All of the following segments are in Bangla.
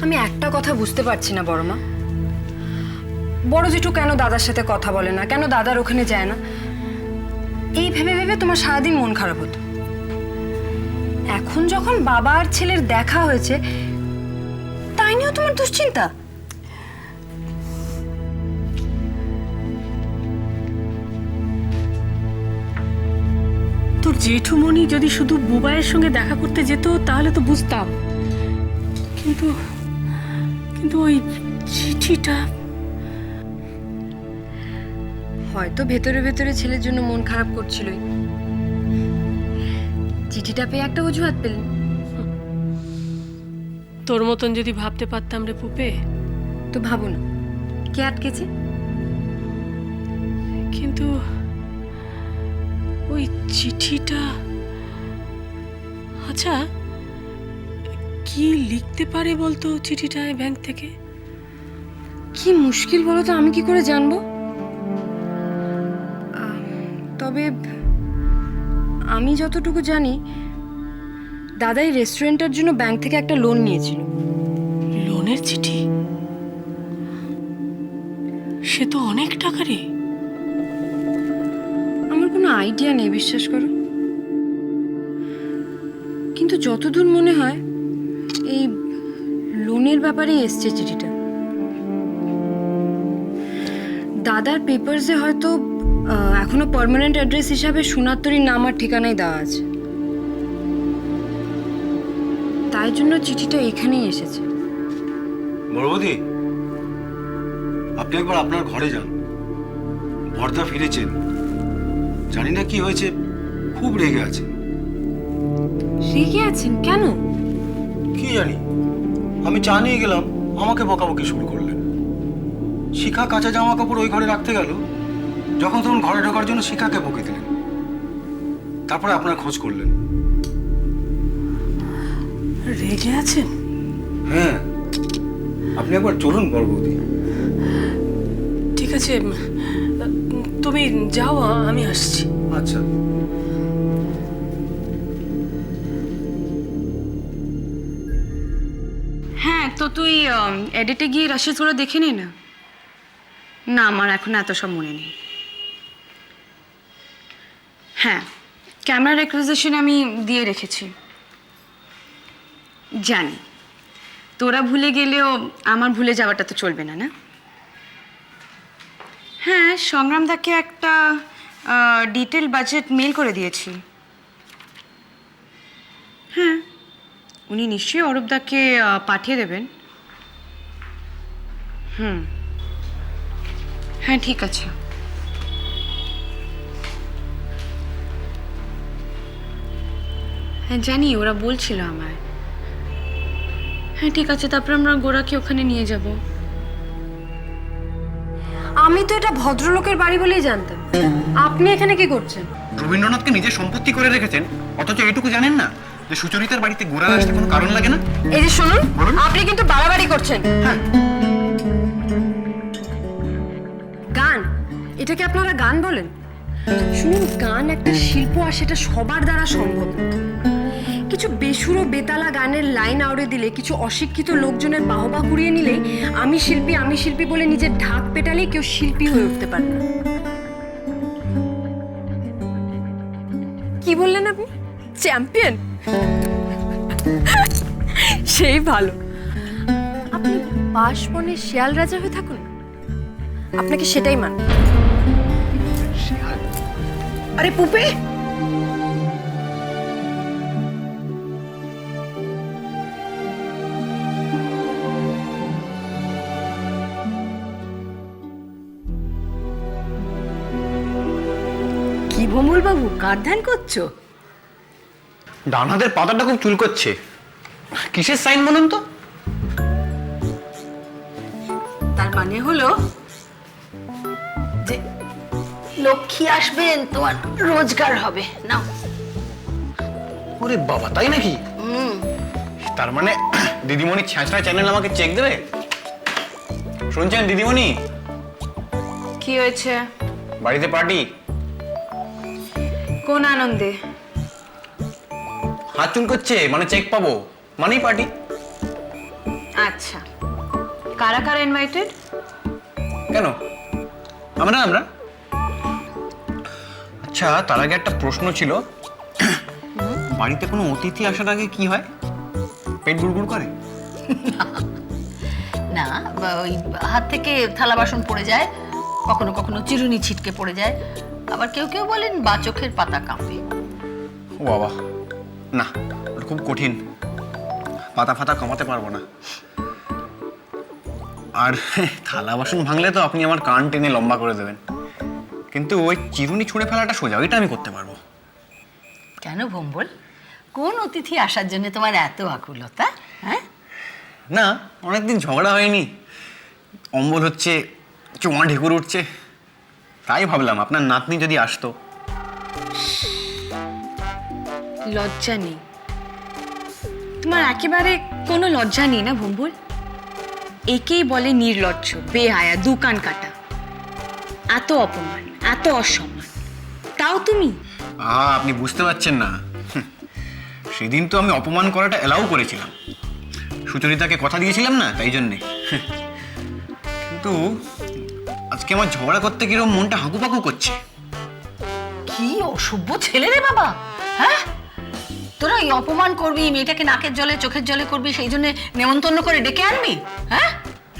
আমি একটা কথা বুঝতে পারছি না বড় মা, বড় জেঠু কেন দাদার সাথে কথা বলে না, কেন দাদার ওখানে যায় না, এই ভেবে ভেবে তোমার সারাদিন মন খারাপ হতো। এখন যখন বাবা আর ছেলের দেখা হয়েছে তাই নিয়েও তোমার দুশ্চিন্তা? তোর জেঠুমণি যদি শুধু বুবাইয়ের সঙ্গে দেখা করতে যেত তাহলে তো বুঝতাম, কিন্তু কিন্তু ওই চিঠিটা হয়তো ভেতরে ভেতরে ছেলের জন্য মন খারাপ করছিলই, চিঠিটা পেয়ে একটা অজুহাত পেলেন। তোর মতন যদি ভাবতে পারতাম রে পুপে। তো ভাবো না, কে আটকেছে? কিন্তু ওই চিঠিটা, আচ্ছা কি লিখতে পারে বলতো চিঠিটায় ব্যাংক থেকে? কি মুশকিল বলো তো, আমি কি করে জানবো? তবে আমি যতটুকু জানি দাদাই রেস্টুরেন্টের জন্য ব্যাংক থেকে একটা লোন নিয়েছিল। লোনের চিঠি? সে তো অনেক টাকা রে। আমার কোনো আইডিয়া নেই, বিশ্বাস করো, কিন্তু যতদূর মনে হয় এই লোনের ব্যাপারেই এসছে চিঠিটা। দাদার পেপারসে হয়তো এখনো পার্মানেন্ট অ্যাড্রেস হিসাবে সোনারতরীর নাম আর ঠিকানাই দেওয়া আছে, তাই জন্য চিঠিটা এখানেই এসেছে। বড়বৌদি, আপনি একবার আপনার ঘরে যান। বর্দা ফিরেছেন, জানি না কি হয়েছে, খুব রেগে আছে। রেগে আছেন কেন? কি জানি, আমি চা নিয়ে গেলাম, আমাকে বকাবকি শুরু করলেন। শিখা কাঁচা জামা কাপড় ওই ঘরে রাখতে গেল, যখন তখন ঘরে ঢোকার জন্য শিখাকে বকে দিলেন। তারপরে আপনার খোঁজ করলেন। রেগে আছেন? হ্যাঁ, আপনি একবার চলুন বড়বৌদি। ঠিক আছে, তুমি যাও, আমি আসছি। আচ্ছা। হ্যাঁ, তো তুই এডিটে গিয়ে রাশিদগুলো দেখে নে না। না, আমার এখন এত সব মনে নেই। হ্যাঁ, ক্যামেরা রেকুইজিশন আমি দিয়ে রেখেছি। জানি তোরা ভুলে গেলেও আমার ভুলে যাওয়াটা তো চলবে না, না? হ্যাঁ, সংগ্রামদাকে একটা ডিটেল বাজেট মেল করে দিয়েছি। হ্যাঁ, উনি নিশ্চয়ই অরূপদাকে পাঠিয়ে দেবেন। হ্যাঁ, ঠিক আছে। হ্যাঁ জানি, ওরা বলছিল আমায়। হ্যাঁ ঠিক আছে, তারপর আমরা গোরাকে ওখানে নিয়ে যাব। আমি তো এটা ভদ্রলোকের বাড়ি বলেই জানতাম। আপনি এখানে কি করছেন? রবীন্দ্রনাথকে নিজের সম্পত্তি করে রেখেছেন, অথচ এইটুকু জানেন না যে সুচরিতার বাড়িতে গোড়া আসতে কোনো কারণ লাগে না। এই যে শুনুন, আপনি কিন্তু বাড়াবাড়ি করছেন। হ্যাঁ, গান, এটাকে আপনারা গান বলেন? শুনুন, গান একটা শিল্প আর সেটা সবার দ্বারা সম্ভব না। কিছু বেসুরো বেতালা গানের লাইন আউড়ে দিলে, কিছু অশিক্ষিত লোকজনের বাহবা কুড়িয়ে নিলে, আমি শিল্পী বলে নিজের ঢাক পেটালে কেউ শিল্পী হয়ে উঠতে পারে না। কি বললেন আপনি? চ্যাম্পিয়ন? সেই ভালো। আপনি বাসবনে শিয়াল রাজা হয়ে থাকুন, আপনাকে সেটাই মান। আরে পুপে, কি ভোমল বাবু, কার ধ্যান করছো? ডান হাতের পাতাটা খুব চুলকোচ্ছে। কিসের সাইন বলুন তো? তার মানে হলো যে লক্ষ্মী আসবেন, তোমার রোজগার হবে। নাও। ওরে বাবা, তাই নাকি? তার মানে দিদিমণি ছ্যাঁচড়া চ্যানেল আমাকে চেক দেবে? শুনছেন দিদিমণি? কি হয়েছে? বাড়িতে পার্টি। কোন আনন্দে? হাত চুলকোচ্ছে মানে চেক পাবো, মানেই পার্টি। আচ্ছা। আচ্ছা, কারা কারা ইনভাইটেড? কেন? আমরা আমরা আচ্ছা, তার আগে একটা প্রশ্ন ছিল। বাড়িতে কোনো অতিথি আসার আগে কি হয়? পেট গুড়গুড় করে? না, ওই হাত থেকে থালা বাসন পড়ে যায়, কখনো কখনো চিরুনি ছিটকে পড়ে যায়, আবার কেউ কেউ বলেন বা চোখের পাতা কাঁপে। ও বাবা, না, ওটা খুব কঠিন। পাতা ফাতা কমাতে পারবো না। আর থালা বাসন ভাঙলে তো আপনি আমার কান টেনে লম্বা করে দেবেন, কিন্তু ওই চিরুনি ছুঁড়ে ফেলাটা সোজা, ওইটা আমি করতে পারবো। কেন ভম্বল, কোন অতিথি আসার জন্য তোমার এত আকুলতা? হ্যাঁ, না, অনেকদিন ঝগড়া হয়নি, অম্বল হচ্ছে, চোঁয়া ঢেকুর উঠছে, তাই ভাবলাম আপনার নাতনি যদি আসতো। লজ্জা নেই তোমার, একেবারে কোনো লজ্জা নেই না ভম্বল? একেই বলে নির্লজ্জ, বেহায়া, দুকান কাটা। এত অপমান, এত অসম্মান, তাও তুমি? আপনি বুঝতে পারছেন না, সেদিন তো আমি অপমান করাটা এলাও করেছিলাম, সুচরিতাকে কথা দিয়েছিলাম না, তাই জন্যে। কিন্তু আজকে আমার ঝগড়া করতে কিরকম মনটা হাঁকুপাকু করছে। কি অসভ্য ছেলে রে বাবা! হ্যাঁ, তোরা এই অপমান করবি, মেয়েটাকে নাকের জলে চোখের জলে করবি, সেই জন্য নেমন্তন্ন করে ডেকে আনবি? হ্যাঁ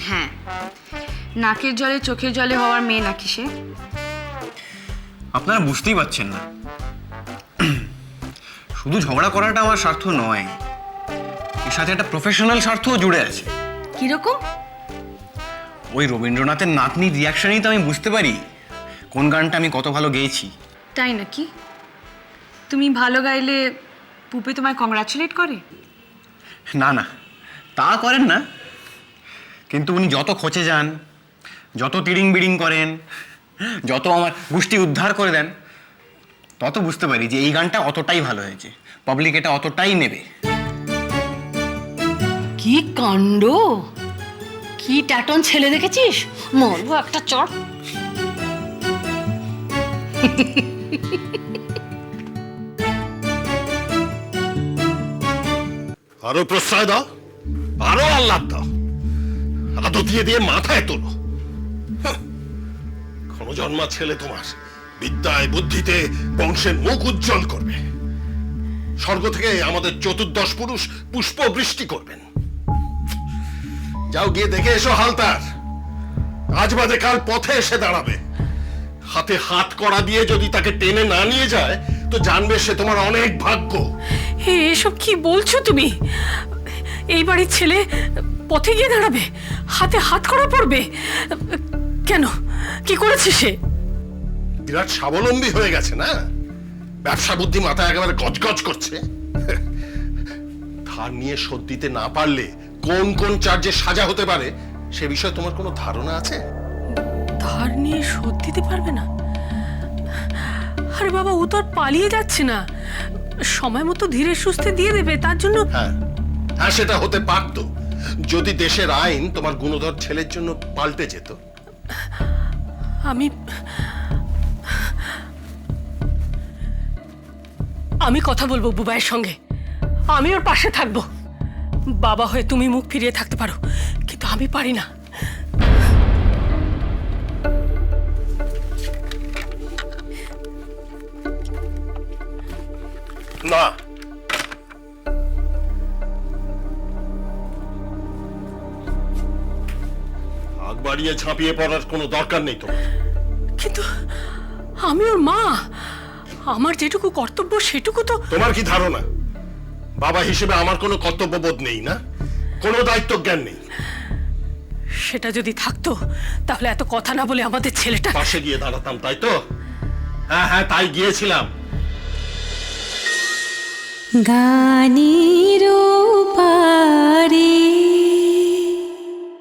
হ্যাঁ, নাকের জলে চোখের জলে হওয়ার মেয়ে নাকি সে? আপনারা বুঝতেই পারছেন না, শুধু ঝগড়া করাটা আমার স্বার্থ নয়, এর সাথে একটা প্রফেশনাল স্বার্থও জুড়ে আছে। কিরকম? ওই রবীন্দ্রনাথের নাতনির রিয়াকশনেই তো আমি বুঝতে পারি কোন গানটা আমি কত ভালো গেয়েছি। তাই নাকি? তুমি ভালো গাইলে পুপে তোমায় কংগ্রাচুলেট করে? না না, তা করেন না, কিন্তু উনি যত খোঁচে যান, যত তিড়িং বিড়িং করেন, যত আমার গোষ্ঠী উদ্ধার করে দেন, তত বুঝতে পারি যে এই গানটা অতটাই ভালো হয়েছে, পাবলিক এটা অতটাই নেবে। কি কাণ্ড! কি ট্যাটন ছেলে দেখেছিস? মরবো একটা চড়। আরো প্রশ্রয় দাও, আরো আহ্লাদ দাও, আদো দিয়ে দিয়ে মাথায় তোলো। ক্ষণজন্মা ছেলে তোমার বিদ্যায় বুদ্ধিতে বংশের মুখ উজ্জ্বল করবে। স্বর্গ থেকে আমাদের চতুর্দশ পুরুষ পুষ্প বৃষ্টি করবেন। যাও গিয়ে দেখে এসো হালতার, আজ বাদে কাল পথে এসে দাঁড়াবে। হাতে হাত কড়া দিয়ে যদি তাকে টেনে না নিয়ে যায়, তো জানবে সে তোমার অনেক ভাগ্য। হে, এসব কি বলছো তুমি? এই বাড়ির ছেলে পথে গিয়ে দাঁড়াবে, হাতে হাত করা পড়বে? কেন, কি করেছে সে? বিরাট স্বাবলম্বী হয়ে গেছে না, ব্যবসা বুদ্ধি মাথায় একেবারে গজগজ করছে। ধার নিয়ে শোধ দিতে না পারলে কোন কোন চার্জে সাজা হতে পারে সে বিষয়ে তোমার কোনো ধারণা আছে? ধার নিয়ে শোধ দিতে পারবে না? আরে বাবা, ও তো আর পালিয়ে যাচ্ছে না, সময় মতো ধীরে সুস্থে দিয়ে দেবে, তার জন্য। হ্যাঁ হ্যাঁ, সেটা হতে পারতো যদি দেশের আইন তোমার গুণধর ছেলের জন্য পাল্টে যেত। আমি কথা বলবো বুবাইয়ের সঙ্গে, আমি ওর পাশে থাকবো। বাবা হয়ে তুমি মুখ ফিরিয়ে থাকতে পারো, কিন্তু আমি পারি না। না, আগ বাড়িয়ে ঝাঁপিয়ে পড়ার কোনো দরকার নেই তোমার। কিন্তু আমি ওর মা, আমার যেটুকু কর্তব্য সেটুকু তো। তোমার কি ধারণা বাবা হিসেবে আমার কোনো কর্তব্যবোধ নেই? না, কোনো দায়িত্ব জ্ঞান নেই? সেটা যদি থাকতো তাহলে এত কথা না বলে আমাদের ছেলেটা। পাশে গিয়ে দাঁড়াতাম, তাই তো? হ্যাঁ হ্যাঁ, তাই গিয়েছিলাম। গানের পারে